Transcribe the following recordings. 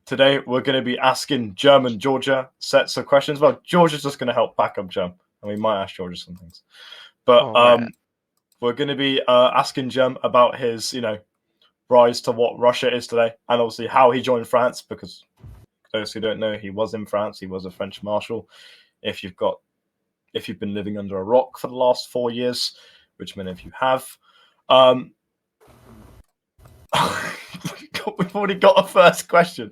today we're going to be asking German Georgia sets of questions. Well, Georgia's just going to help back up Germ, and we might ask Georgia some things. But we're going to be asking Germ about his, rise to what Russia is today, and obviously how he joined France, because those who don't know, he was in France. He was a French marshal. If you've been living under a rock for the last 4 years, which many of you have, we've already got a first question.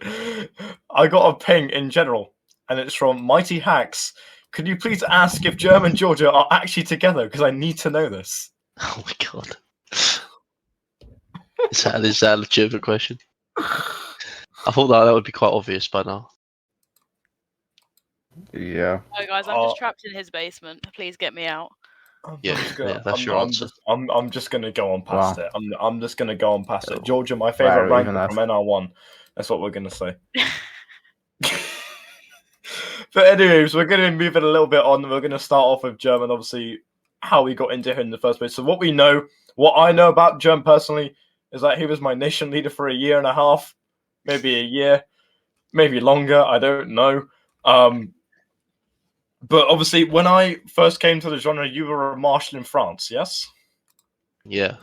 I got a ping in general, and it's from Mighty Hacks. Could you please ask if German and Georgia are actually together? Because I need to know this. Oh my god. Is that a legitimate question? I thought that would be quite obvious by now. Yeah. Oh, guys, I'm just trapped in his basement. Please get me out. That's your answer. I'm just going to go on past it. I'm just going to go on past it. Georgia, my favourite rank from NR1. That's what we're going to say. But anyways, we're going to be moving a little bit on. We're going to start off with German, obviously, how we got into him in the first place. So what I know about Germ personally, is that he was my nation leader for 1.5 years, maybe a year, maybe longer, I don't know. But obviously, when I first came to the genre, you were a marshal in France, yes? Yeah.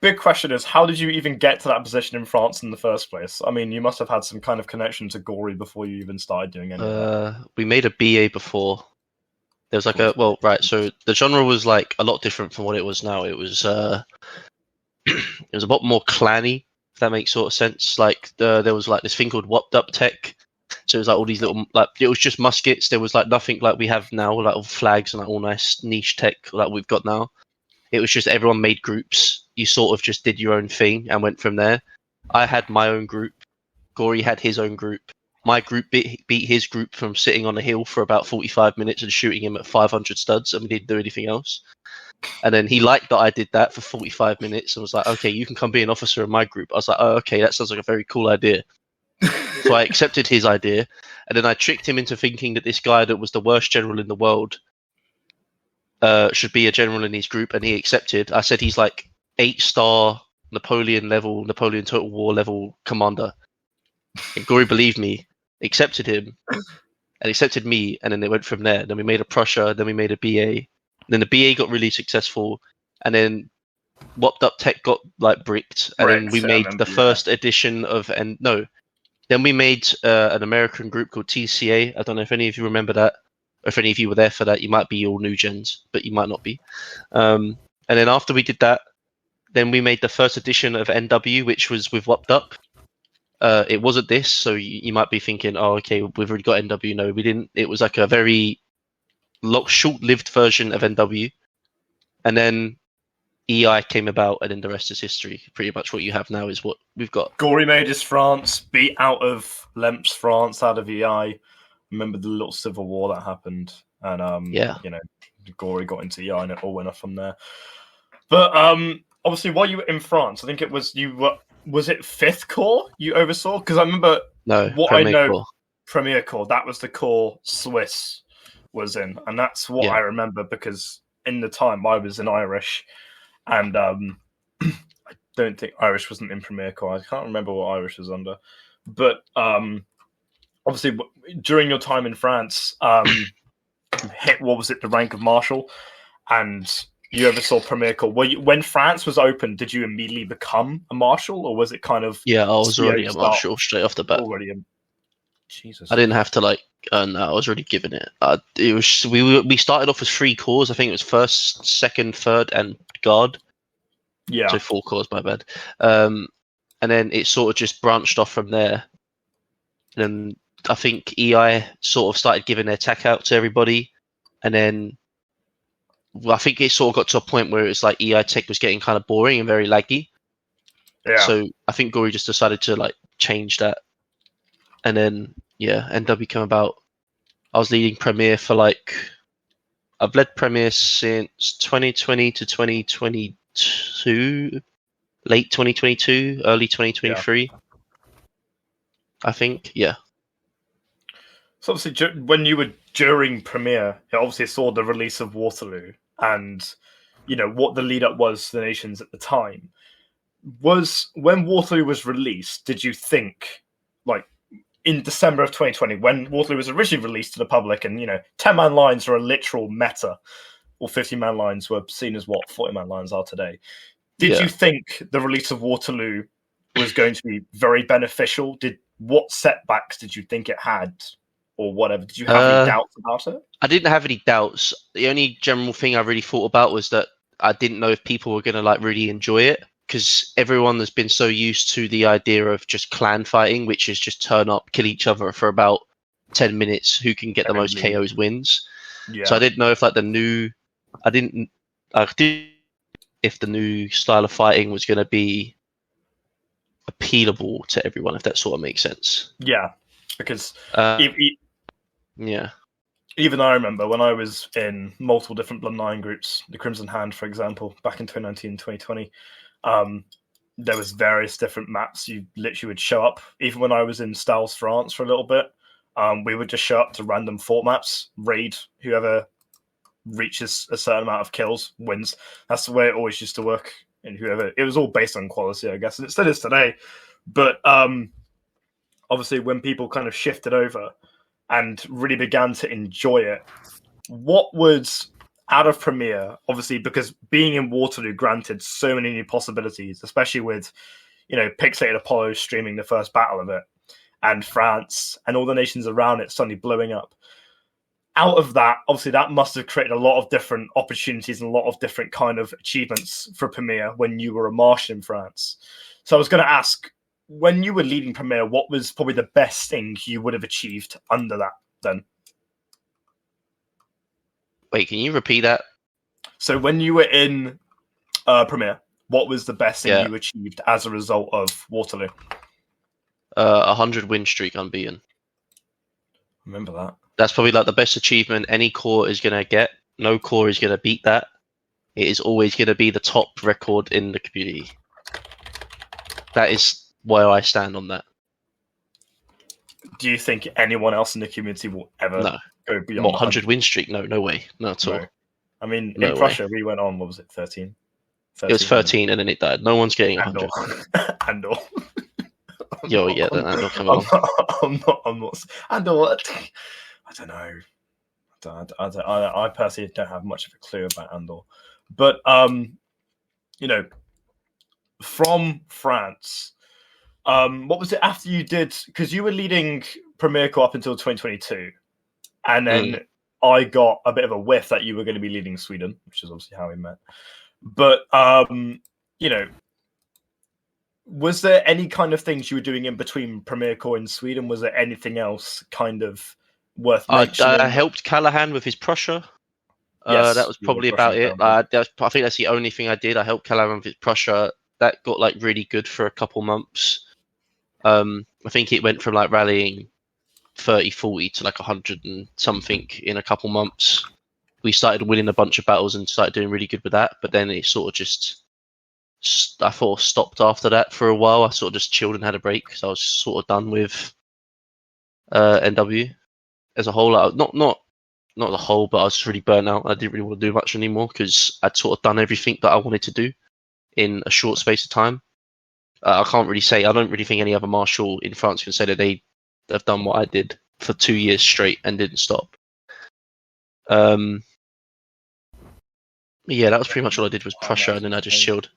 Big question is, how did you even get to that position in France in the first place? I mean, you must have had some kind of connection to Gory before you even started doing anything. We made a BA before. There was like so the genre was like a lot different from what it was now. It was it was a lot more clanny, if that makes sort of sense. Like there was like this thing called whopped up tech. So it was like all these little, like, it was just muskets. There was like nothing like we have now, like all flags and like all nice niche tech like we've got now. It was just everyone made groups. You sort of just did your own thing and went from there. I had my own group. Gory had his own group. My group beat his group from sitting on a hill for about 45 minutes and shooting him at 500 studs, and we didn't do anything else. And then he liked that I did that for 45 minutes and was like, okay, you can come be an officer in my group. I was like, oh, okay, that sounds like a very cool idea. So I accepted his idea, and then I tricked him into thinking that this guy that was the worst general in the world should be a general in his group, and he accepted. I said he's like 8-star Napoleon Total War level commander. And Gory believed me, accepted him, and accepted me, and then they went from there. Then we made a Prussia, then we made a BA. Then the BA got really successful, and then Whopped Up Tech got like bricked, and then we made the first edition of Then we made an American group called TCA. I don't know if any of you remember that, or if any of you were there for that. You might be all new gens, but you might not be. And then after we did that, then we made the first edition of NW, which was with Whopped Up. It wasn't this, so you might be thinking, oh, okay, we've already got NW. No, we didn't. It was like a very short-lived version of NW. And then EI came about, and then the rest is history. Pretty much what you have now is what we've got. Gory made his France, beat out of Lemp's France, out of EI. Remember the little civil war that happened, and Gory got into EI, and it all went off from there. But obviously, while you were in France, I think it was was it 5th Corps you oversaw? Because I remember Premier Corps. That was the corps Swiss was in, and that's what I remember because in the time I was in Irish. And I don't think Irish wasn't in Premier Corps. I can't remember what Irish was under. But obviously, during your time in France, hit, the rank of Marshal? And you oversaw Premier Corps. When France was open, did you immediately become a Marshal? Or was it kind of... Yeah, I was already a Marshal straight off the bat. Jesus. I didn't have to earn that. I was already given it. It was we started off with 3 corps. I think it was 1st, 2nd, 3rd, and Guard. Yeah. So 4 corps, my bad. And then it sort of just branched off from there. And then I think EI sort of started giving their tech out to everybody. And then I think it sort of got to a point where it was like EI tech was getting kind of boring and very laggy. Yeah. So I think Gory just decided to change that. And then, NW came about. I was leading Premier for I've led Premier since 2020 to 2022, late 2022, early 2023. Yeah. I think, yeah. So obviously, when you were during Premier, it obviously saw the release of Waterloo and, what the lead-up was to the nations at the time. When Waterloo was released, did you think like in December of 2020, when Waterloo was originally released to the public, and 10-man lines are a literal meta, or 50-man lines were seen as what 40-man lines are today. Did you think the release of Waterloo was going to be very beneficial? What setbacks did you think it had, or whatever? Did you have any doubts about it? I didn't have any doubts. The only general thing I really thought about was that I didn't know if people were going to like really enjoy it, because everyone has been so used to the idea of just clan fighting, which is just turn up, kill each other for about 10 minutes. Who can get the most KOs wins. Yeah. So I didn't know if like if the new style of fighting was going to be appealable to everyone, if that sort of makes sense. Yeah, because even I remember when I was in multiple different Blood 9 groups, the Crimson Hand, for example, back in 2019 and 2020, there was various different maps. You literally would show up. Even when I was in Styles, France for a little bit, we would just show up to random fort maps, raid whoever reaches a certain amount of kills wins. That's the way it always used to work. And whoever, it was all based on quality, I guess, and it still is today. But obviously, when people kind of shifted over and really began to enjoy it, what was out of Premier, obviously, because being in Waterloo granted so many new possibilities, especially with Pixelated Apollo streaming the first battle of it, and France and all the nations around it suddenly blowing up. Out of that, obviously, that must have created a lot of different opportunities and a lot of different kind of achievements for Premier when you were a Marshal in France. So I was going to ask, when you were leading Premier, what was probably the best thing you would have achieved under that then? Wait, can you repeat that? So when you were in Premier, what was the best thing you achieved as a result of Waterloo? 100 win streak unbeaten. Remember that. That's probably like the best achievement any core is going to get. No core is going to beat that. It is always going to be the top record in the community. That is where I stand on that. Do you think anyone else in the community will ever go beyond 100 win streak? No way. Not at all. I mean, in Prussia, we went on, what was it, 13? It was 13 and then it died. No one's getting 100. Andor. Yo, yeah, then Andor, come on. I'm not. Andor, I don't know. I personally don't have much of a clue about Andor. But, from France, what was it after you did? Because you were leading Premier Corp up until 2022. And then I got a bit of a whiff that you were going to be leading Sweden, which is obviously how we met. But, was there any kind of things you were doing in between Premier Corps in Sweden? Was there anything else kind of worth mentioning? I helped Callahan with his Prussia. Yes, that was probably about it. I think that's the only thing I did. I helped Callahan with his Prussia. That got like really good for a couple months. I think it went from like rallying 30, 40 to like 100 and something in a couple months. We started winning a bunch of battles and started doing really good with that. But then it sort of just, I thought, stopped after that for a while. I sort of just chilled and had a break because I was sort of done with NW as a whole. Not the whole, but I was really burnt out. I didn't really want to do much anymore because I'd sort of done everything that I wanted to do in a short space of time. I can't really say, I don't really think any other marshal in France can say that they have done what I did for 2 years straight and didn't stop. Yeah, that was pretty much all I did was Prussia, and then I just chilled.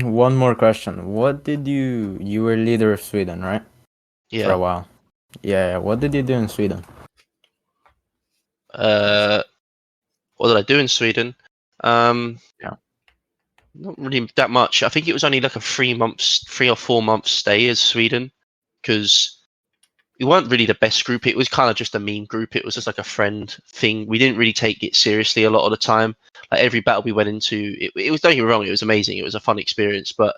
One more question. What did you were leader of Sweden, right? Yeah. For a while. Yeah. What did you do in Sweden? What did I do in Sweden? Not really that much. I think it was only like a 3 or 4 month stay as Sweden, because we weren't really the best group. It was kind of just a meme group. It was just like a friend thing. We didn't really take it seriously a lot of the time. Like every battle we went into, it was, don't get me wrong, it was amazing. It was a fun experience, but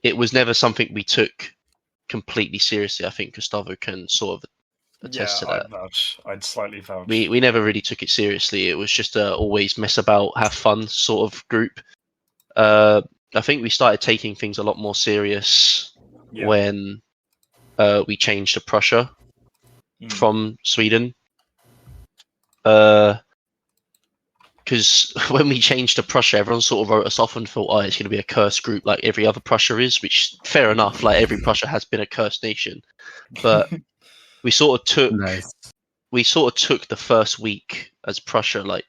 it was never something we took completely seriously. I think Gustavo can sort of attest to that. I'd slightly vouch. We never really took it seriously. It was just a always mess about, have fun sort of group. I think we started taking things a lot more serious when we changed to Prussia from Sweden. because when we changed to Prussia, everyone sort of wrote us off and thought, oh, it's going to be a cursed group like every other Prussia is, which fair enough. Like every Prussia has been a cursed nation, but we sort of took the first week as Prussia like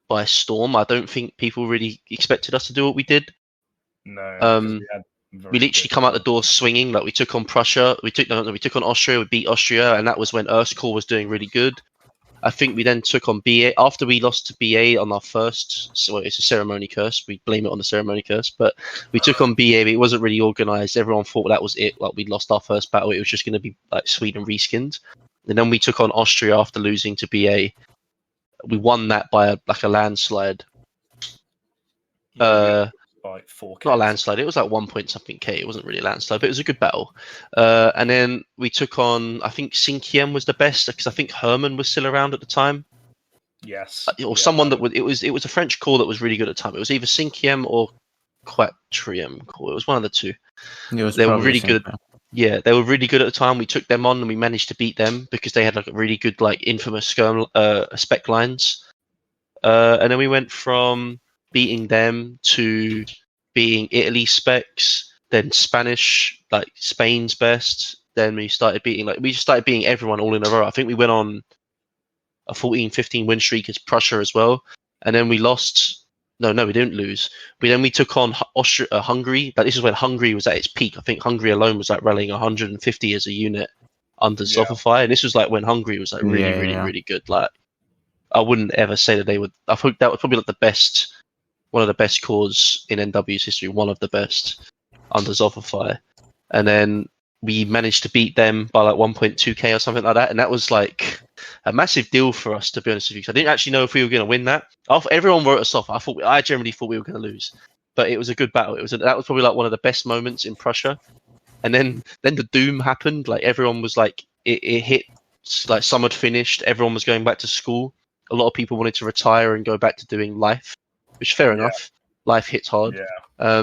by storm. I don't think people really expected us to do what we did. No, we literally come out the door swinging. Like we took on Prussia, we took on Austria, we beat Austria, and that was when Erskine was doing really good. I think we then took on BA after we lost to BA on our first. So it's a ceremony curse. We blame it on the ceremony curse, but we took on BA. But it wasn't really organized. Everyone thought that was it. Like we lost our first battle. It was just going to be like Sweden reskinned. And then we took on Austria after losing to BA. We won that by a landslide. Like 4K. Not a landslide. It was like 1 point something K. It wasn't really a landslide, but it was a good battle. And then we took on, I think Cinquiem was the best because I think Herman was still around at the time. Yes. Or someone that would. It was a French core that was really good at the time. It was either Cinquiem or Quatrium core. It was one of the two. They were really good. Yeah, they were really good at the time. We took them on and we managed to beat them because they had like a really good like infamous spec lines. And then we went from beating them to being Italy specs, then Spanish, like Spain's best. Then we started beating everyone all in a row. I think we went on a 14-15 win streak as Prussia as well. And then we lost. No, we didn't lose. We took on Hungary. But this is when Hungary was at its peak. I think Hungary alone was like rallying 150 as a unit under Zofify. And this was like when Hungary was like really good. Like I wouldn't ever say that they would. I think that was probably like one of the best cores in NW's history, one of the best under Zofify. And then we managed to beat them by like 1.2k or something like that. And that was like a massive deal for us, to be honest with you. I didn't actually know if we were going to win that. Everyone wrote us off. I generally thought we were going to lose. But it was a good battle. That was probably like one of the best moments in Prussia. And then the doom happened. Like everyone was like, it hit, like some had finished. Everyone was going back to school. A lot of people wanted to retire and go back to doing life. Which fair enough. Life hits hard. Yeah.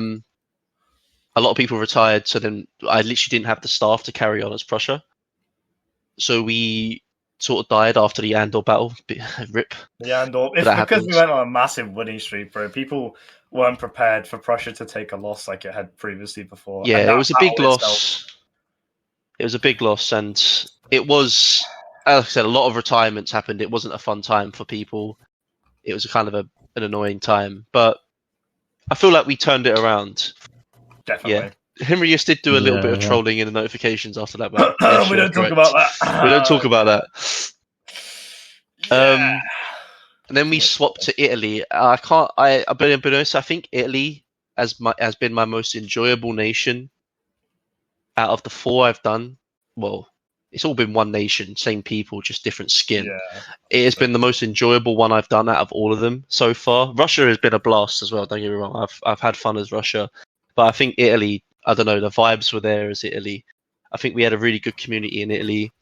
A lot of people retired, so then I literally didn't have the staff to carry on as Prussia. So we sort of died after the Andor battle. Rip. The Andor. It's because we went on a massive winning streak, bro. People weren't prepared for Prussia to take a loss like it had previously before. Yeah, it was a big loss. It was a big loss, and it was, as I said, a lot of retirements happened. It wasn't a fun time for people. It was kind of an annoying time, but I feel like we turned it around. Definitely. Yeah. Henrius did do a little bit of trolling in the notifications after that. But we don't talk about that. We don't talk about that. And then we swapped to Italy. I'll be honest, I think Italy has been my most enjoyable nation out of the 4 I've done. Well, it's all been one nation, same people, just different skin. Yeah. It has been the most enjoyable one I've done out of all of them so far. Russia has been a blast as well, don't get me wrong. I've had fun as Russia. But I think Italy, I don't know, the vibes were there as Italy. I think we had a really good community in Italy.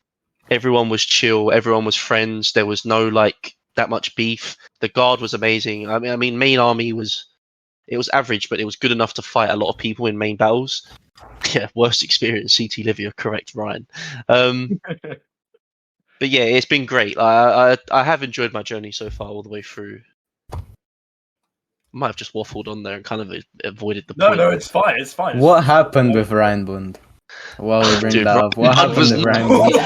Everyone was chill. Everyone was friends. There was no, like, that much beef. The guard was amazing. I mean, main army was average, but it was good enough to fight a lot of people in main battles. Yeah, worst experience, CT Livia, correct, Ryan. But yeah, it's been great. I have enjoyed my journey so far all the way through. Might have just waffled on there and kind of avoided the point. No, it's fine. It's fine. What happened with Rheinbund? Well, we bring that up. What happened with Rheinbund?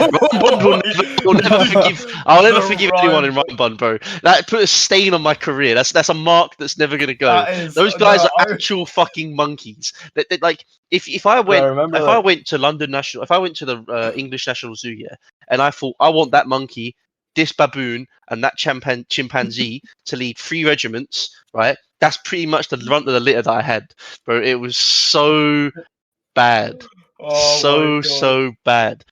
I'll never forgive anyone in Rheinbund, bro. That put a stain on my career. That's a mark that's never gonna go. Those guys are actual fucking monkeys. They like if I went to London National, if I went to the English National Zoo, and I thought I want that monkey, this baboon, and that chimpanzee to lead 3 regiments, right? That's pretty much the runt of the litter that I had, bro. It was so bad. So bad.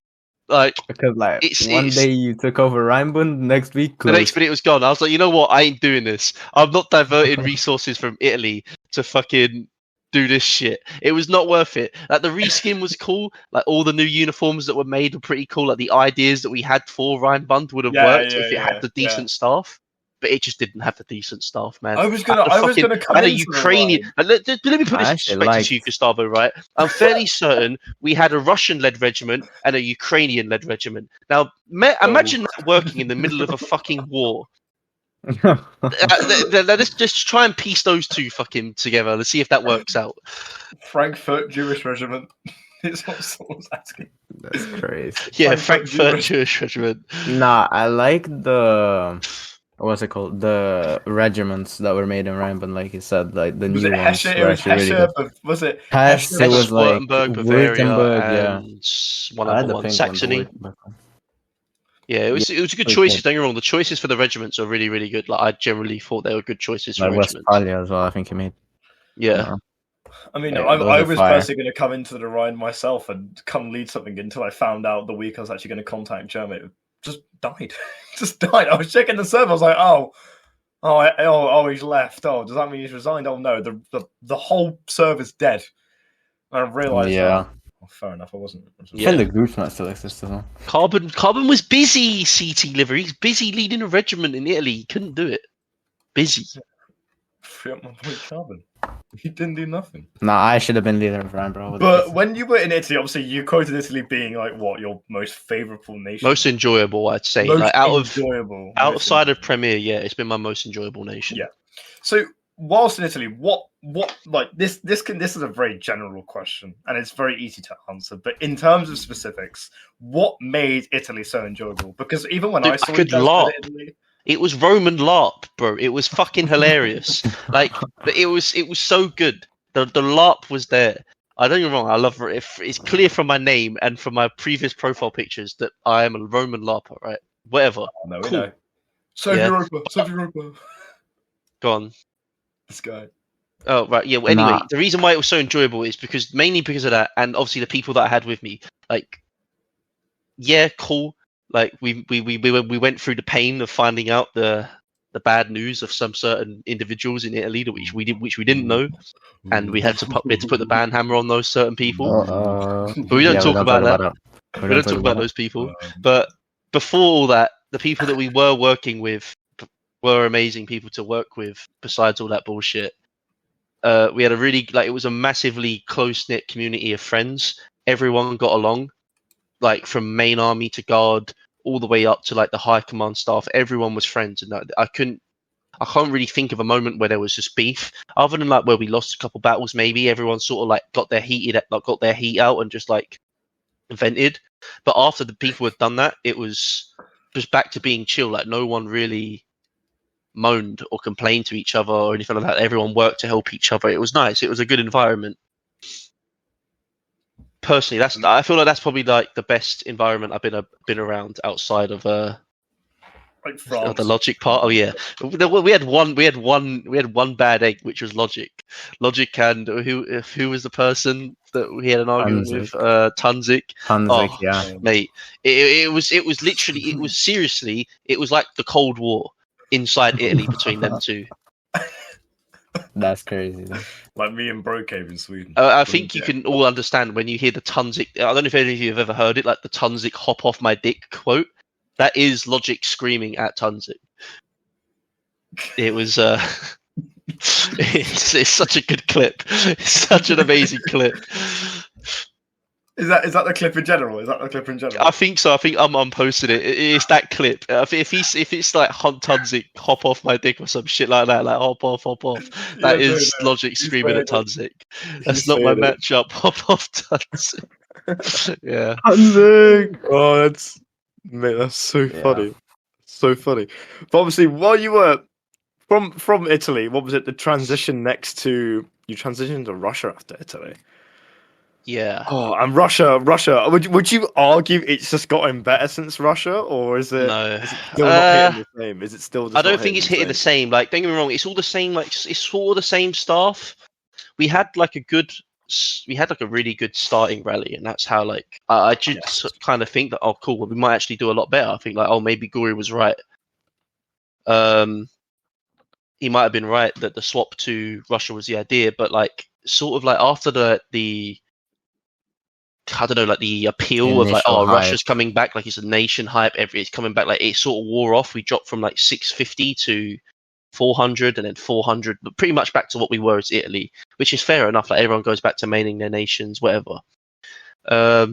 Like, because one day you took over Rheinbund, next week the next minute it was gone. I was like, you know what? I ain't doing this. I'm not diverting resources from Italy to fucking do this shit. It was not worth it. Like, the reskin was cool. Like, all the new uniforms that were made were pretty cool. Like, the ideas that we had for Rheinbund would have worked if it had the decent staff. But it just didn't have the decent staff, man. I was gonna come in. A Ukrainian. Let me put this in perspective to you, Gustavo. Right? I'm fairly certain we had a Russian-led regiment and a Ukrainian-led regiment. Now, imagine that working in the middle of a fucking war. Let's just try and piece those two fucking together. Let's see if that works out. Frankfurt Jewish Regiment. It's what someone's asking. That's crazy. Yeah, Frankfurt Jewish Regiment. Nah, I like the what's it called? The regiments that were made in Rheinbund, like you said, like the new ones were actually really good. Was it Hesse? It was like Württemberg, Bavaria, Württemberg, and one other one, Saxony. Yeah, it was a good choices. Don't get me wrong. The choices for the regiments are really, really good. Like I generally thought they were good choices for regiments. Westphalia as well. I think you made. Yeah. I mean, I was personally going to come into the Rhine myself and come lead something until I found out the week I was actually going to contact Germany. Just died. Just died. I was checking the server. I was like, he's left. Oh, does that mean he's resigned? Oh no, the whole server's dead. And I realised. Yeah. Oh, fair enough. I wasn't. I think the group might still exist as well. Carbon was busy. CT liver. He's busy leading a regiment in Italy. He couldn't do it. Busy. Free up my boy Carbon. He didn't do nothing. Nah, I should have been leader of Ryan, bro. But when you were in Italy, obviously you quoted Italy being like what your most favourable nation. Most enjoyable, I'd say. Most like enjoyable. Outside of Premier, yeah, it's been my most enjoyable nation. Yeah. So whilst in Italy, what like this is a very general question and it's very easy to answer. But in terms of specifics, what made Italy so enjoyable? Because even when I saw Italy. It was Roman LARP, bro. It was fucking hilarious. Like it was so good. The LARP was there. I don't get me wrong. I love it. It's clear from my name and from my previous profile pictures that I am a Roman LARPer, right? Whatever. Oh, no, we know. Save Europa. Go on. This guy. Oh right, yeah. Well, anyway, the reason why it was so enjoyable is mainly because of that, and obviously the people that I had with me. Like, yeah, cool. Like we went through the pain of finding out the bad news of some certain individuals in Italy which we didn't know, and we had to put the ban hammer on those certain people. But we don't talk about that. We don't talk about those people. But before all that, the people that we were working with were amazing people to work with. Besides all that bullshit, we had it was a massively close knit community of friends. Everyone got along. Like from main army to guard, all the way up to like the high command staff, everyone was friends, and I can't really think of a moment where there was just beef, other than like where we lost a couple battles. Maybe everyone sort of like got their heat out and just like vented. But after the people had done that, it was just back to being chill. Like no one really moaned or complained to each other or anything like that. Everyone worked to help each other. It was nice. It was a good environment. Personally, I feel like that's probably like the best environment I've been around outside of like France. The Logic part. Oh yeah, we had one bad egg, which was Logic. Logic, and who was the person that we had an argument with? Tunzik. Yeah, mate. It was seriously. It was like the Cold War inside Italy between them two. That's crazy. Like me and Brocave in Sweden. I think you can all understand when you hear the Tunzik. I don't know if any of you have ever heard it, like the Tunzik "hop off my dick" quote. That is Logic screaming at Tunzik. It was. It's such a good clip. It's such an amazing clip. Is that the clip in general? I think so. I think I'm posting it. It's that clip. If it's like Hunt Tunzik, hop off my dick or some shit like that, like hop off. That is Logic screaming at Tunzik. That's not my matchup. Hop off Tunzik. Yeah. Tunzik. Oh, that's so funny. So funny. But obviously, while you were from Italy, what was it? The transition next to you transitioned to Russia after Italy. Yeah. Oh, and Russia. Would you argue it's just gotten better since Russia, or is it? No. Is it still not hitting the same? Is it still? Just I don't think it's hitting the same. Like, don't get me wrong. It's all the same. Like, it's sort of the same stuff. We had like a really good starting rally, and that's how like I just kind of think that cool. Well, we might actually do a lot better. I think like maybe Guri was right. He might have been right that the swap to Russia was the idea, but like sort of like after the I don't know, like the appeal of like, hype. Russia's coming back, like it's a nation hype. It's coming back, like it sort of wore off. We dropped from like 650 to 400, and then 400, but pretty much back to what we were as Italy, which is fair enough. Like everyone goes back to maining their nations, whatever. But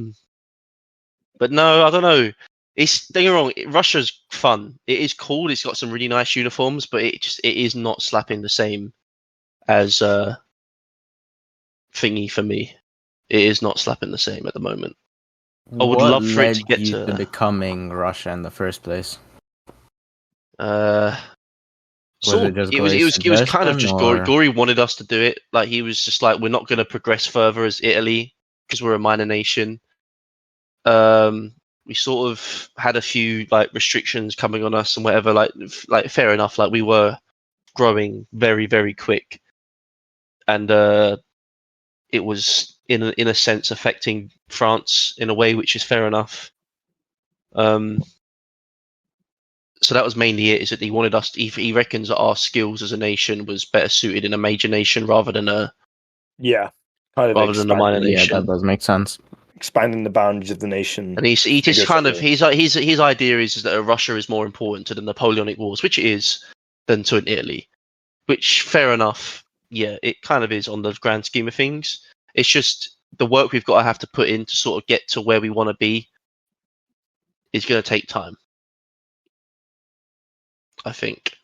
no, I don't know. Don't get me wrong, Russia's fun. It is cool. It's got some really nice uniforms, but it is not slapping the same as thingy for me. It is not slapping the same at the moment. I would love for it to get to becoming Russia in the first place. So it was kind of just Gory wanted us to do it. Like he was just like, we're not going to progress further as Italy because we're a minor nation. We sort of had a few like restrictions coming on us and whatever. Like fair enough. Like we were growing very, very quick, and it was in a sense affecting France in a way which is fair enough. So that was mainly it. Is that he wanted us? He reckons that our skills as a nation was better suited in a major nation rather than a a minor nation. Yeah, that does make sense. Expanding the boundaries of the nation, and he just kind of his idea is that Russia is more important to the Napoleonic Wars, which it is, than to an Italy. Which fair enough. Yeah, it kind of is on the grand scheme of things. It's just the work we've got to have to put in to sort of get to where we want to be is going to take time, I think.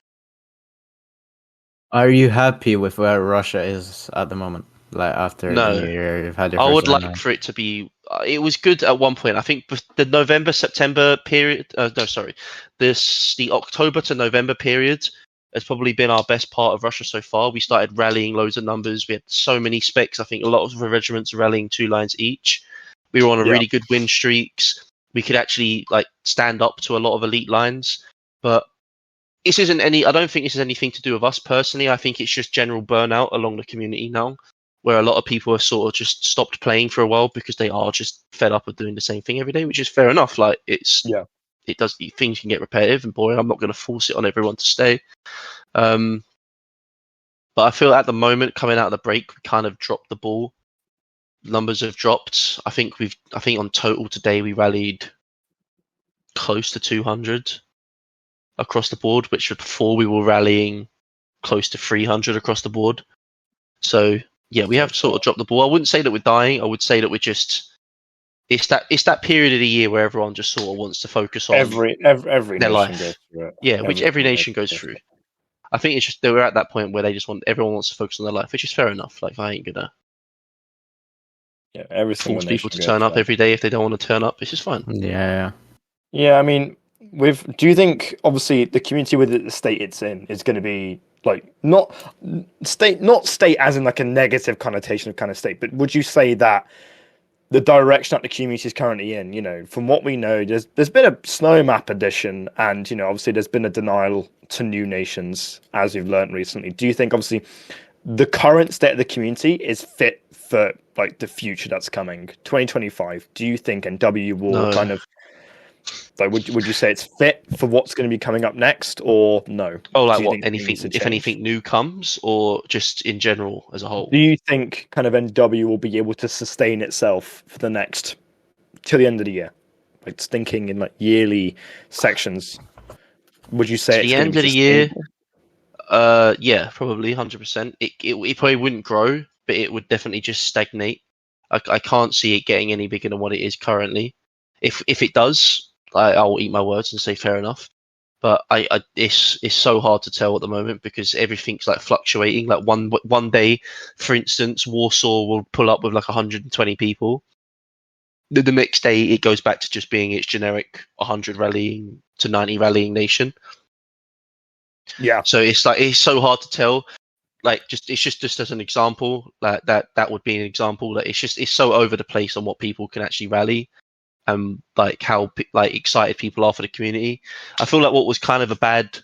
Are you happy with where Russia is at the moment? Like after you've had your I would like for it to be. It was good at one point. I think the November-September period. The October to November period has probably been our best part of Russia so far. We started rallying loads of numbers. We had so many specs. I think a lot of the regiments rallying 2 lines each. We were on a really good win streaks. We could actually like stand up to a lot of elite lines. But this isn't I don't think this is anything to do with us personally. I think it's just general burnout along the community now, where a lot of people have sort of just stopped playing for a while because they are just fed up of doing the same thing every day, which is fair enough. Like things can get repetitive and boring. I'm not going to force it on everyone to stay. But I feel at the moment, coming out of the break, we kind of dropped the ball. Numbers have dropped. I think on total today we rallied close to 200 across the board, which before we were rallying close to 300 across the board. So yeah, we have sort of dropped the ball. I wouldn't say that we're dying. I would say that we're just it's that period of the year where everyone just sort of wants to focus on every their life. Goes through it. Yeah, which every nation goes through. I think it's just they were at that point where they just everyone wants to focus on their life, which is fair enough. Like I ain't gonna force people to turn up every day if they don't want to turn up. It's just fine. Yeah. I mean, do you think obviously the community with the state it's in is going to be like not state as in like a negative connotation of kind of state, but would you say that the direction that the community is currently in, you know, from what we know, there's been a snow map addition, and you know, obviously there's been a denial to new nations, as we've learned recently. Do you think obviously the current state of the community is fit for like the future that's coming, 2025? Do you think NW will kind of like would you say it's fit for what's going to be coming up next, or no? Oh, like what? Anything? If anything new comes, or just in general as a whole? Do you think kind of NW will be able to sustain itself for the next till the end of the year? Like thinking in like yearly sections. Would you say it's the end of the year? Yeah, probably 100%. It probably wouldn't grow, but it would definitely just stagnate. I can't see it getting any bigger than what it is currently. If it does, I'll eat my words and say fair enough. But it's so hard to tell at the moment because everything's like fluctuating. Like one day, for instance, Warsaw will pull up with like 120 people. The next day, it goes back to just being its generic 100 rallying to 90 rallying nation. Yeah. So it's so hard to tell. Like it's just as an example, like that would be an example that it's so over the place on what people can actually rally. Like how like excited people are for the community. I feel like what was kind of a bad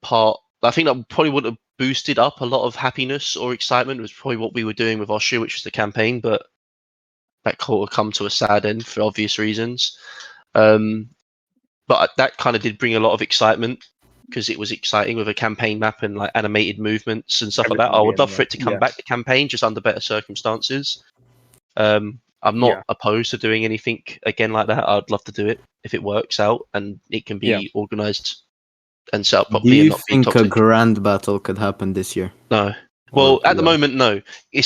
part, I think that probably would have boosted up a lot of happiness or excitement was probably what we were doing with Austria, which was the campaign, but that could have come to a sad end for obvious reasons. But that kind of did bring a lot of excitement because it was exciting with a campaign map and like animated movements and stuff like that. I would love for it to come back to campaign just under better circumstances. I'm not opposed to doing anything again like that. I'd love to do it if it works out and it can be organised and set up properly. Do you think a grand battle could happen this year? No. Well, at the moment, no.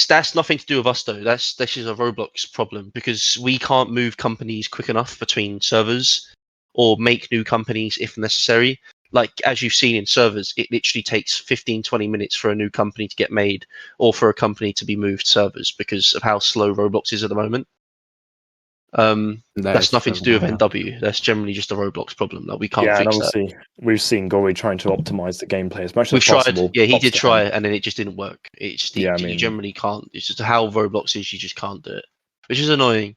That's nothing to do with us though. This is a Roblox problem because we can't move companies quick enough between servers. or make new companies if necessary. Like, as you've seen in servers, it literally takes 15-20 minutes for a new company to get made or for a company to be moved servers because of how slow Roblox is at the moment. That's nothing to do with NW. That's generally just a Roblox problem. Like, we can't fix that. Yeah, and obviously we've seen Gory trying to optimize the gameplay as much as possible. Yeah, he did try, and then it just didn't work. You generally can't. It's just how Roblox is. You just can't do it, which is annoying.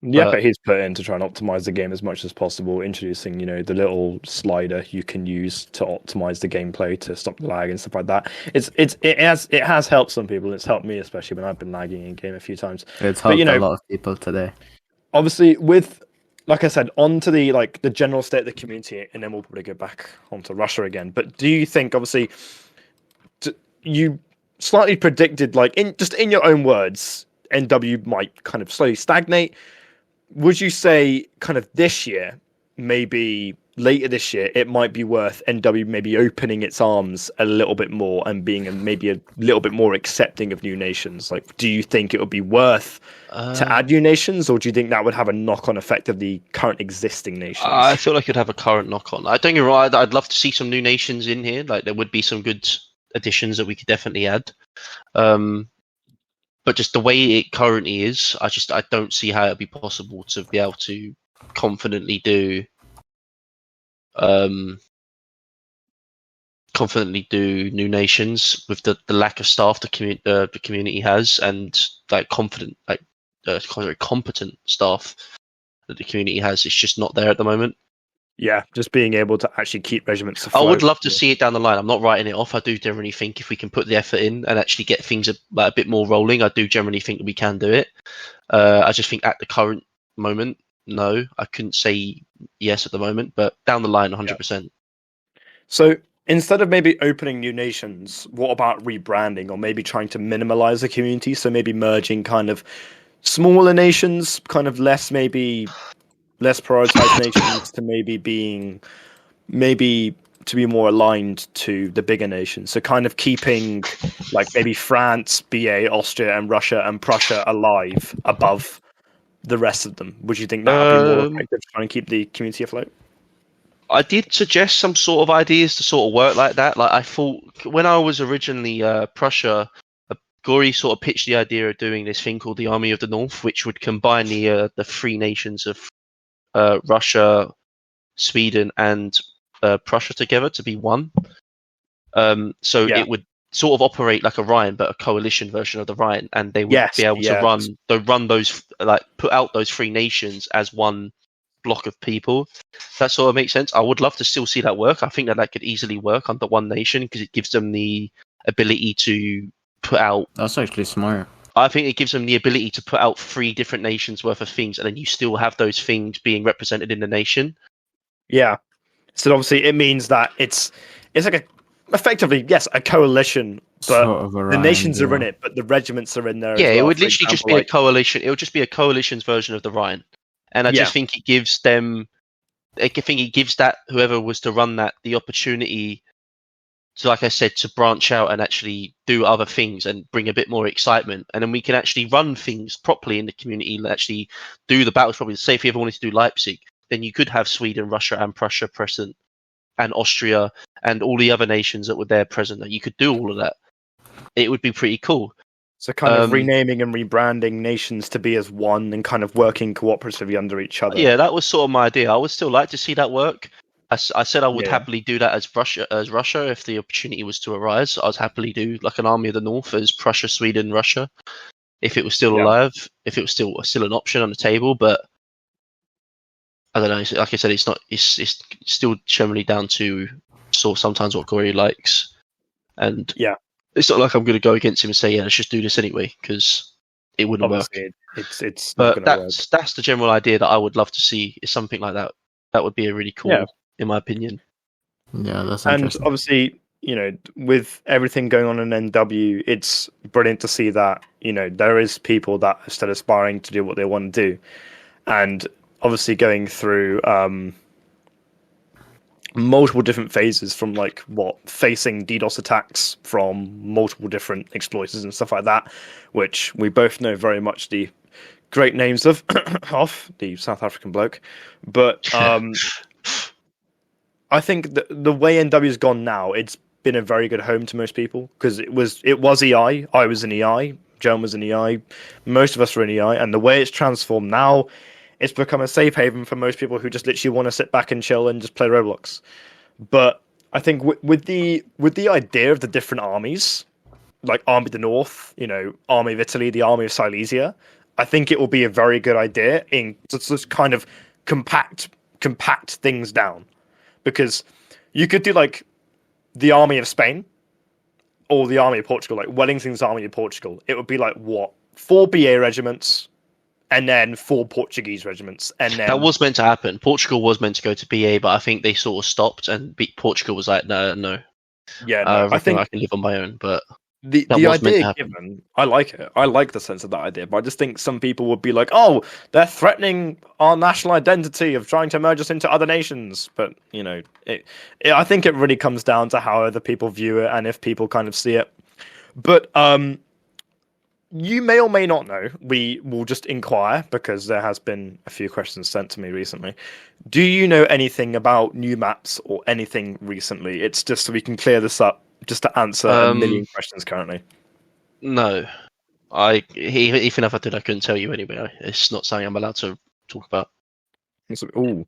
The effort he's put in to try and optimize the game as much as possible, introducing, the little slider you can use to optimize the gameplay to stop the lag and stuff like that. It has helped some people. It's helped me, especially when I've been lagging in game a few times. It's helped a lot of people today. Obviously, with, like I said, onto the general state of the community, and then we'll probably go back onto Russia again. But do you think, obviously, you slightly predicted, in your own words, NW might kind of slowly stagnate? Would you say kind of this year, maybe later this year, it might be worth NW maybe opening its arms a little bit more and being maybe a little bit more accepting of new nations? Like, do you think it would be worth to add new nations, or do you think that would have a knock-on effect of the current existing nations? I feel like it'd have a current knock-on. I don't get me wrong, I'd love to see some new nations in here. Like, there would be some good additions that we could definitely add. But just the way it currently is, I don't see how it'd be possible to be able to confidently do new nations with the lack of staff the community has, and competent staff that the community has. It's just not there at the moment. Yeah, just being able to actually keep regiments afloat. I would love to see it down the line. I'm not writing it off. I do generally think if we can put the effort in and actually get things a bit more rolling, I do generally think that we can do it. I just think at the current moment, no. I couldn't say yes at the moment, but down the line, 100%. Yeah. So instead of maybe opening new nations, what about rebranding, or maybe trying to minimalize the community? So maybe merging kind of smaller nations, kind of less prioritized nations to maybe to be more aligned to the bigger nations. So kind of keeping maybe France, BA, Austria, and Russia and Prussia alive above the rest of them. Would you think that would be more effective to try and keep the community afloat? I did suggest some sort of ideas to sort of work like that. Like, I thought when I was originally Prussia, Gory sort of pitched the idea of doing this thing called the Army of the North, which would combine the three nations of Russia, Sweden, and Prussia together to be one. It would sort of operate like a Rhine, but a coalition version of the Rhine, and they would be able to run those, put out those three nations as one block of people. That sort of makes sense. I would love to still see that work. I think that could easily work under one nation because it gives them the ability to put out. That's actually smart. I think it gives them the ability to put out 3 different nations worth of things, and then you still have those things being represented in the nation. Yeah. So obviously it means that it's effectively, yes, a coalition, but sort of the nations are in it, but the regiments are in there. Yeah, it would literally just be a coalition. It would just be a coalition's version of the Rhine. And I just think it gives them, that whoever was to run that the opportunity to, like I said, to branch out and actually do other things and bring a bit more excitement. And then we can actually run things properly in the community and actually do the battles properly. Say if you ever wanted to do Leipzig, then you could have Sweden, Russia, and Prussia present, and Austria, and all the other nations that were there present. And you could do all of that. It would be pretty cool. So kind of renaming and rebranding nations to be as one and kind of working cooperatively under each other. Yeah, that was sort of my idea. I would still like to see that work. I said I would happily do that as Russia if the opportunity was to arise. I'd happily do like an Army of the North as Prussia, Sweden, Russia, if it was still alive, if it was still an option on the table. But I don't know. Like I said, it's not. It's still generally down to sometimes what Gory likes, and it's not like I'm going to go against him and say let's just do this anyway because it wouldn't work. It's but that's the general idea that I would love to see is something like that. That would be a really cool. Yeah. In my opinion. Yeah, that's interesting. And obviously, with everything going on in NW, it's brilliant to see that, there is people that are still aspiring to do what they want to do. And obviously going through multiple different phases from facing DDoS attacks from multiple different exploiters and stuff like that, which we both know very much the great names of the South African bloke, but I think the way NW has gone now, it's been a very good home to most people because it was EI. I was in EI. Joan was in EI. Most of us were in EI, and the way it's transformed now, it's become a safe haven for most people who just literally want to sit back and chill and just play Roblox. But I think with the idea of the different armies, like Army of the North, Army of Italy, the Army of Silesia, I think it will be a very good idea to just kind of compact things down. Because you could do like the Army of Spain or the Army of Portugal, like Wellington's Army of Portugal. It would be like 4 BA regiments and then 4 Portuguese regiments, and then that was meant to happen. Portugal was meant to go to BA, but I think they sort of stopped, and Portugal was like, no. Yeah, no, I think I can live on my own, but. The idea given, I like it. I like the sense of that idea, but I just think some people would be like, "Oh, they're threatening our national identity of trying to merge us into other nations." But I think it really comes down to how other people view it and if people kind of see it. But you may or may not know. We will just inquire because there has been a few questions sent to me recently. Do you know anything about new maps or anything recently? It's just so we can clear this up. Just to answer a million questions currently. No. Even if I did, I couldn't tell you anyway. It's not something I'm allowed to talk about. Ooh.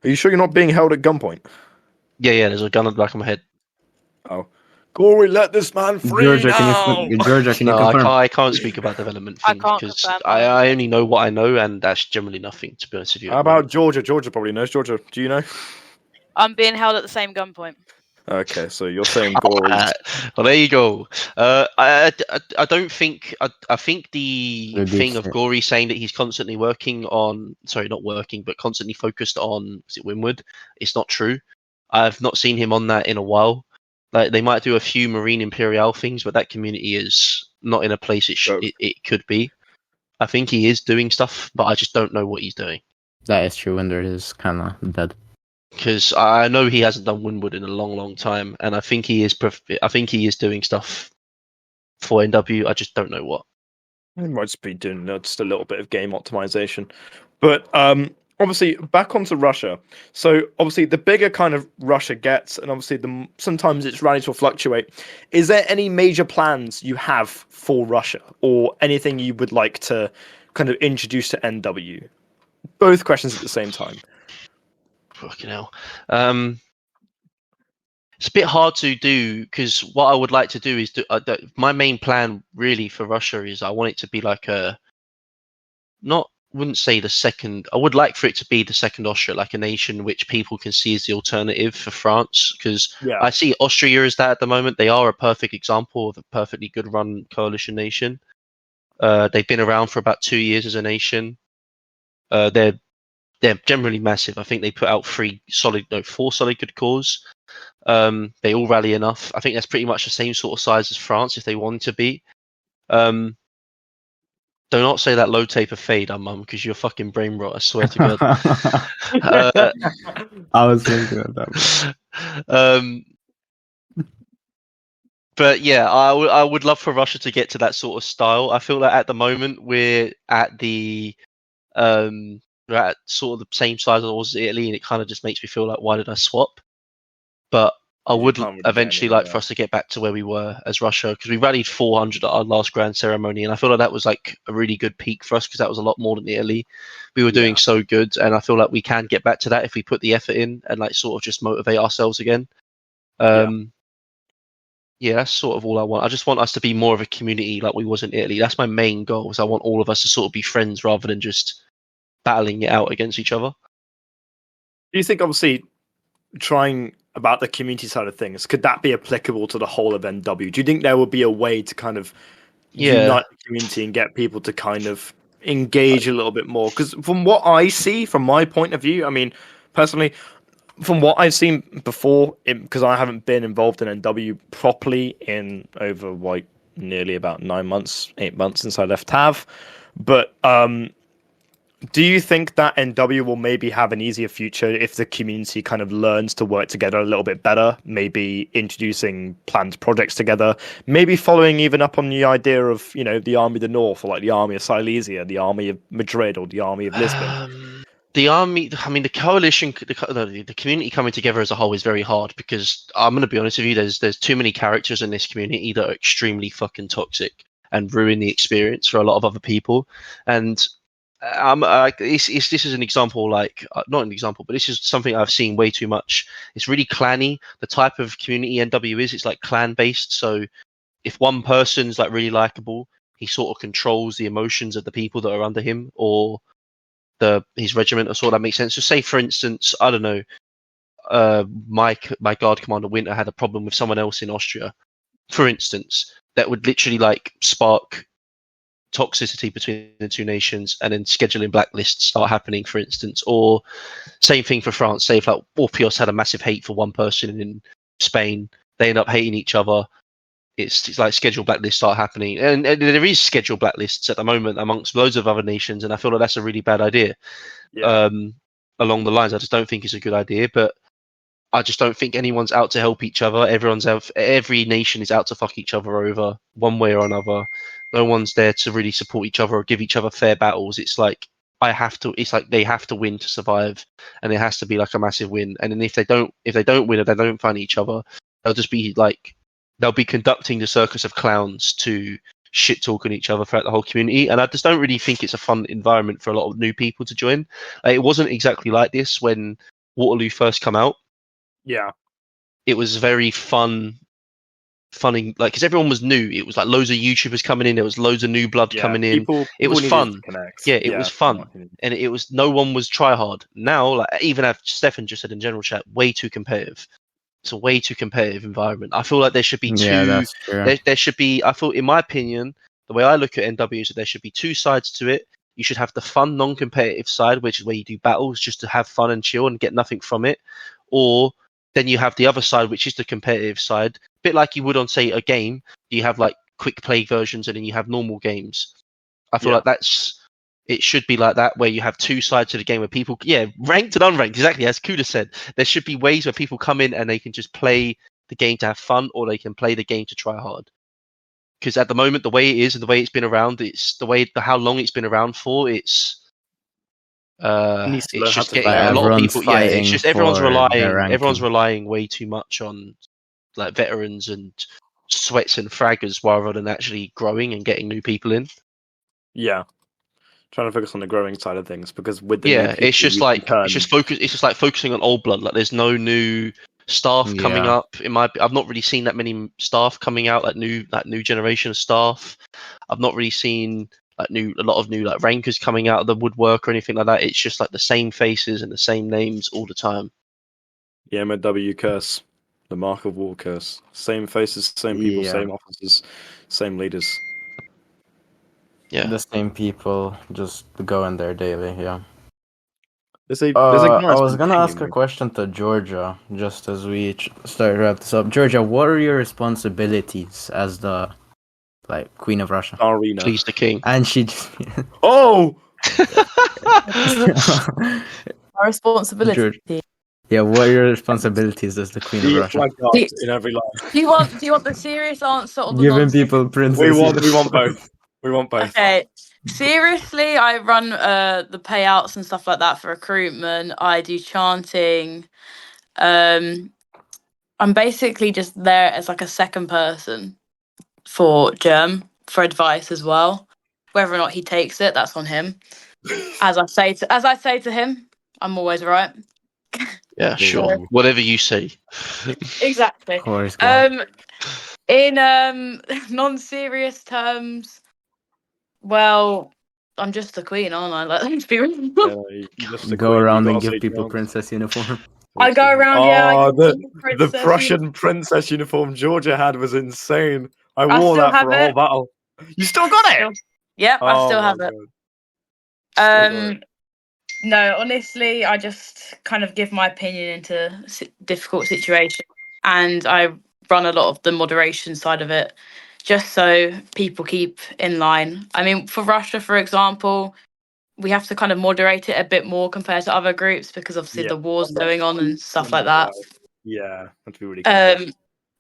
Are you sure you're not being held at gunpoint? Yeah, there's a gun on the back of my head. Oh. Corey, let this man free Georgia, now! Georgia, can you confirm? I can't speak about development things because I only know what I know, and that's generally nothing, to be honest with you. How about Georgia? Georgia probably knows. Georgia, do you know? I'm being held at the same gunpoint. Okay, so you're saying Gory. Well, there you go. I don't think. I think the thing of Gory saying that he's constantly working on, not working, but constantly focused on, is it Windward? It's not true. I've not seen him on that in a while. Like they might do a few Marine Imperial things, but that community is not in a place it could be. I think he is doing stuff, but I just don't know what he's doing. That is true. Windward is kind of dead. Because I know he hasn't done Windward in a long time, and I think he is. I think he is doing stuff for NW. I just don't know what. He might just be doing just a little bit of game optimization, but obviously back onto Russia. So obviously the bigger kind of Russia gets, and obviously sometimes its rallies will fluctuate. Is there any major plans you have for Russia, or anything you would like to kind of introduce to NW? Both questions at the same time. Fucking hell. It's a bit hard to do because what I would like to do is my main plan really for Russia is I want it to be like wouldn't say the second. I would like for it to be the second Austria, like a nation which people can see as the alternative for France. Because I see Austria as that at the moment. They are a perfect example of a perfectly good run coalition nation. They've been around for about 2 years as a nation. They're generally massive. I think they put out 4 solid good cores. They all rally enough. I think that's pretty much the same sort of size as France if they want to be. Do not say that low taper fade, Mum, because you're fucking brain rot. I swear to God. I was thinking of that. But yeah, I would love for Russia to get to that sort of style. I feel like at the moment we're at sort of the same size as I was Italy, and it kind of just makes me feel like, why did I swap? But I would eventually like for us to get back to where we were as Russia, because we rallied 400 at our last grand ceremony, and I feel like that was like a really good peak for us because that was a lot more than Italy. We were doing so good, and I feel like we can get back to that if we put the effort in and like sort of just motivate ourselves again. Yeah, that's sort of all I want. I just want us to be more of a community like we was in Italy. That's my main goal. Is I want all of us to sort of be friends rather than just battling it out against each other. Do you think, obviously, trying about the community side of things, could that be applicable to the whole of NW? Do you think there would be a way to kind of unite the community and get people to kind of engage a little bit more? Because from what I see, from my point of view, I mean, personally, from what I've seen before, because I haven't been involved in NW properly in over like nearly about 8 months since I left TAV, but Do you think that NW will maybe have an easier future if the community kind of learns to work together a little bit better? Maybe introducing planned projects together, maybe following even up on the idea of, the Army of the North, or like the Army of Silesia, the Army of Madrid, or the Army of Lisbon? The army, I mean, the coalition, the community coming together as a whole is very hard because I'm going to be honest with you, there's too many characters in this community that are extremely fucking toxic and ruin the experience for a lot of other people. And this is an example, not an example, but this is something I've seen way too much. It's really clanny. The type of community NW is, it's like clan based. So if one person's like really likable, he sort of controls the emotions of the people that are under him or his regiment or sort. That makes sense. So say for instance, I don't know, my guard commander Winter had a problem with someone else in Austria, for instance, that would literally like spark toxicity between the two nations, and then scheduling blacklists start happening, for instance. Or same thing for France. Say if like Orpios had a massive hate for one person in Spain, they end up hating each other. It's like scheduled blacklists start happening, and there is scheduled blacklists at the moment amongst loads of other nations, and I feel like that's a really bad idea. Yeah. Along the lines, I just don't think it's a good idea, but I just don't think anyone's out to help each other. Every nation is out to fuck each other over one way or another. No one's there to really support each other or give each other fair battles. It's like they have to win to survive, and it has to be like a massive win. And then if they don't win or they don't find each other, they'll be conducting the circus of clowns to shit talking each other throughout the whole community. And I just don't really think it's a fun environment for a lot of new people to join. It wasn't exactly like this when Waterloo first came out. Yeah, it was very funny, like because everyone was new. It was like loads of YouTubers coming in. There was loads of new blood coming in. It was fun. It was fun, and it was no one was try hard. Now, like even as Stefan just said in general chat, way too competitive. It's a way too competitive environment. I feel like there should be two. Yeah, that's true. There should be. I feel, in my opinion, the way I look at NW is that there should be two sides to it. You should have the fun, non-competitive side, which is where you do battles just to have fun and chill and get nothing from it, or then you have the other side, which is the competitive side, a bit like you would on, say, a game. You have like quick play versions, and then you have normal games. I feel like it should be like that, where you have two sides to the game where people, ranked and unranked, exactly as Kuda said. There should be ways where people come in and they can just play the game to have fun, or they can play the game to try hard. Because at the moment, the way it is and the way it's been around, how long it's been around for, it's just getting a lot of people. Yeah, it's just everyone's relying way too much on like veterans and sweats and fraggers rather than actually growing and getting new people in. Yeah, trying to focus on the growing side of things, because with the it's just like focusing on old blood. Like there's no new staff coming up. I've not really seen that many staff coming out, like new generation of staff. I've not really seen a lot of new like rankers coming out of the woodwork or anything like that. It's just like the same faces and the same names all the time. The MOW curse, the Mark of War curse. Same faces, same people, same officers, same leaders. Yeah, the same people just go in there daily. Yeah. I was gonna ask a question to Georgia just as we start to wrap this up. Georgia, what are your responsibilities as the Queen of Russia? Arena. Please the king. And she just... Oh! Our responsibility. Georgia. Yeah, what are your responsibilities as the Queen of Russia? In every life. Do you want the serious answer or the giving people princess? We want both. We want both. Okay. Seriously, I run the payouts and stuff like that for recruitment. I do chanting. I'm basically just there as like a second person for Germ for advice as well. Whether or not he takes it, that's on him. As I say to him, I'm always right. Yeah, sure. Whatever you say. Exactly. Of course, in non-serious terms, well, I'm just the queen, aren't I? Let's be real. Go around and give people princess uniform. I go around, the Prussian princess uniform Georgia had was insane. I wore that for a whole battle. You still got it? Yep, I still have it. No, honestly, I just kind of give my opinion into difficult situations, and I run a lot of the moderation side of it, just so people keep in line. I mean, for Russia, for example, we have to kind of moderate it a bit more compared to other groups because obviously the war's going on and stuff like that. Yeah, that'd be really cool.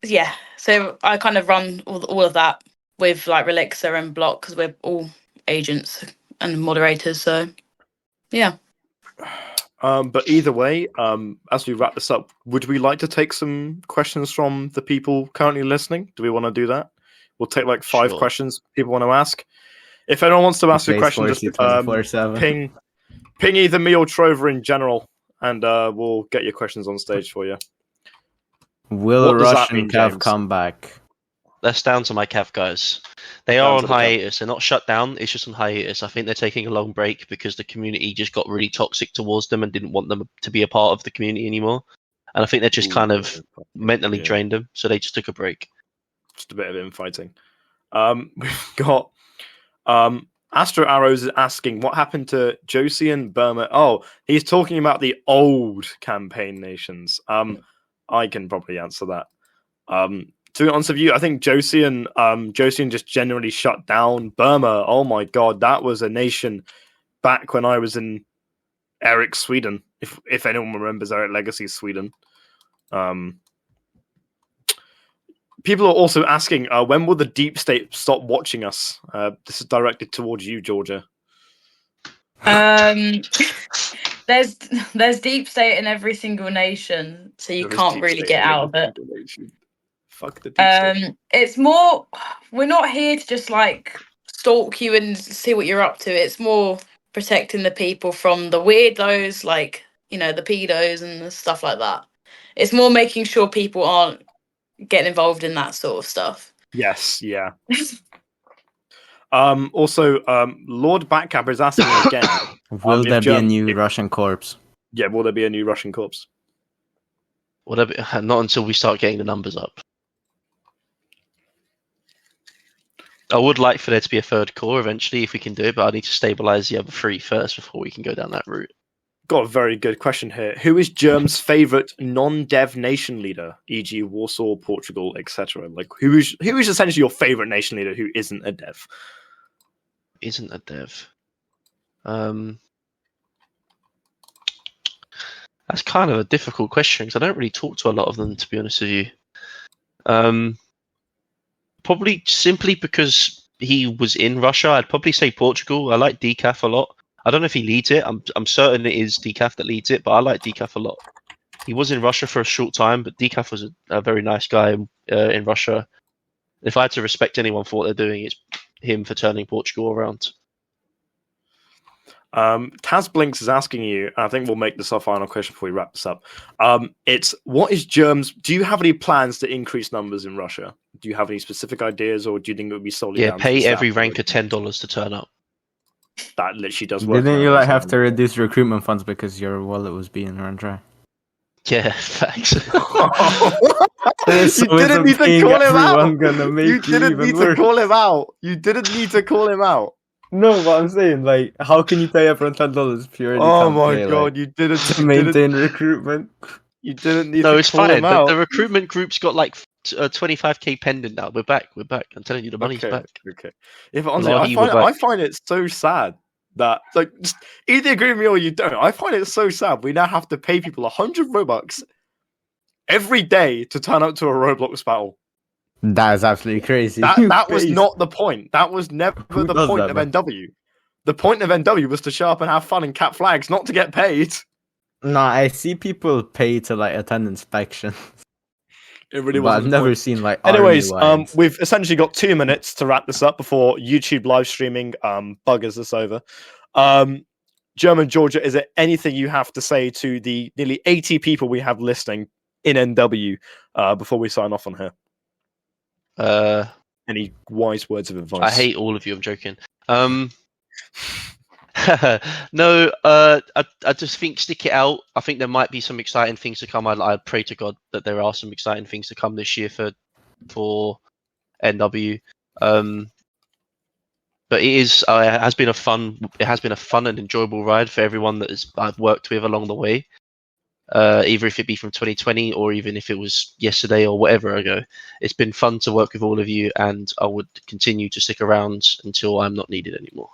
Yeah, so I kind of run all of that with like Relixa and Block because we're all agents and moderators. So yeah. But either way, as we wrap this up, would we like to take some questions from the people currently listening? Do we want to do that? We'll take like 5 questions people want to ask. If anyone wants to ask a question, just ping either me or Trover in general, and we'll get your questions on stage for you. Will a Russian Cav come back? That's down to my Cav guys. They are on hiatus. They're not shut down. It's just on hiatus. I think they're taking a long break because the community just got really toxic towards them and didn't want them to be a part of the community anymore. And I think they just kind of mentally drained them, so they just took a break. Just a bit of infighting. We've got Astro Arrows is asking what happened to Josie and Burma. Oh, he's talking about the old campaign nations. I can probably answer that. To be honest with you, I think Josie just generally shut down. Burma, oh my god, that was a nation back when I was in Eric's Sweden. If anyone remembers Eric Legacy's Sweden. People are also asking, when will the deep state stop watching us? This is directed towards you, Georgia. There's deep state in every single nation, so you can't really get out of it. Fuck the deep state. It's more, we're not here to just like stalk you and see what you're up to. It's more protecting the people from the weirdos, like, you know, the pedos and the stuff like that. It's more making sure people aren't getting involved in that sort of stuff. Yes, yeah. Also, Lord Backcapper is asking again. Will there be a new Russian corps? Yeah, will there be a new Russian corps? Not until we start getting the numbers up. I would like for there to be a third core eventually if we can do it, but I need to stabilize the other 3 first before we can go down that route. Got a very good question here. Who is Germ's favorite non-dev nation leader, e.g. Warsaw, Portugal, etc.? Like, who is essentially your favorite nation leader who isn't a dev? Isn't a dev. That's kind of a difficult question because I don't really talk to a lot of them, to be honest with you. Probably simply because he was in Russia. I'd probably say Portugal. I like Decaf a lot. I don't know if he leads it. I'm certain it is Decaf that leads it, but I like Decaf a lot. He was in Russia for a short time, but Decaf was a very nice guy in Russia. If I had to respect anyone for what they're doing, it's him for turning Portugal around. Taz Blinks is asking you, I think we'll make this our final question before we wrap this up. It's what is Germ's? Do you have any plans to increase numbers in Russia? Do you have any specific ideas, or do you think it would be solely? Yeah, pay every ranker $10 to turn up. That literally does work. Didn't you have to reduce recruitment funds because your wallet was being run dry? Yeah, facts. You didn't need to call him out. You didn't need to call him out. You didn't need to call him out. No, but I'm saying, like, how can you pay everyone $10 if you already oh my god, you didn't to maintain recruitment. You didn't need no, to it's call fine. him out. The recruitment group's got like 25k pending now. We're back. I'm telling you, the money's back. Okay. If honestly, I find it so sad that, like, just either agree with me or you don't. I find it so sad. We now have to pay people 100 Robux every day to turn up to a Roblox battle. That is absolutely crazy. That was not the point. That was never the point of NW. The point of NW was to show up and have fun and cap flags, not to get paid. No, I see people pay to like attend inspections. It really was. I've never seen like. Anyways, we've essentially got 2 minutes to wrap this up before YouTube live streaming buggers us over. German Georgia, is there anything you have to say to the nearly 80 people we have listening in NW before we sign off on here? Any wise words of advice? I hate all of you. I'm joking. No, I just think stick it out. I think there might be some exciting things to come. I pray to God that there are some exciting things to come this year for NW. But it has been a fun and enjoyable ride for everyone that I've worked with along the way. Either if it be from 2020 or even if it was yesterday or whatever ago. It's been fun to work with all of you, and I would continue to stick around until I'm not needed anymore.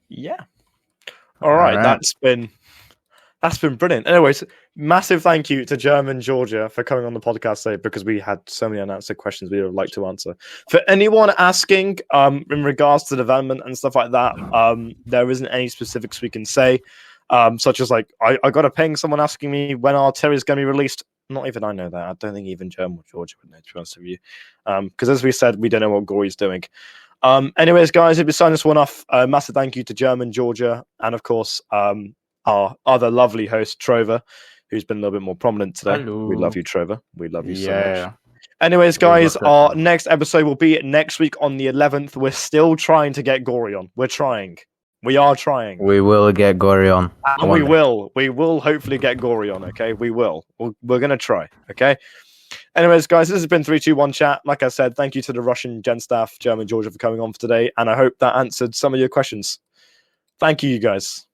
Yeah, All right. That's been brilliant. Anyways, massive thank you to German Georgia for coming on the podcast today, because we had so many unanswered questions we would like to answer. For anyone asking in regards to development and stuff like that, there isn't any specifics we can say, such as like I got a ping, someone asking me when Artillery is going to be released. Not even I know that. I don't think even German or Georgia would know, to be honest with you, because as we said, we don't know what Gory's doing. Anyways, guys, if we sign this one off, massive thank you to German Georgia, and of course our other lovely host, Trover, who's been a little bit more prominent today. Hello. We love you, Trover. We love you so much. Anyways, guys, our next episode will be next week on the 11th. We're still trying to get Gory on. We're trying. We are trying. We will get Gory on. We will. We will hopefully get Gory on, okay? We will. We're going to try, okay? Anyways, guys, this has been 321 Chat. Like I said, thank you to the Russian Gen Staff, German Georgia, for coming on for today, and I hope that answered some of your questions. Thank you, you guys.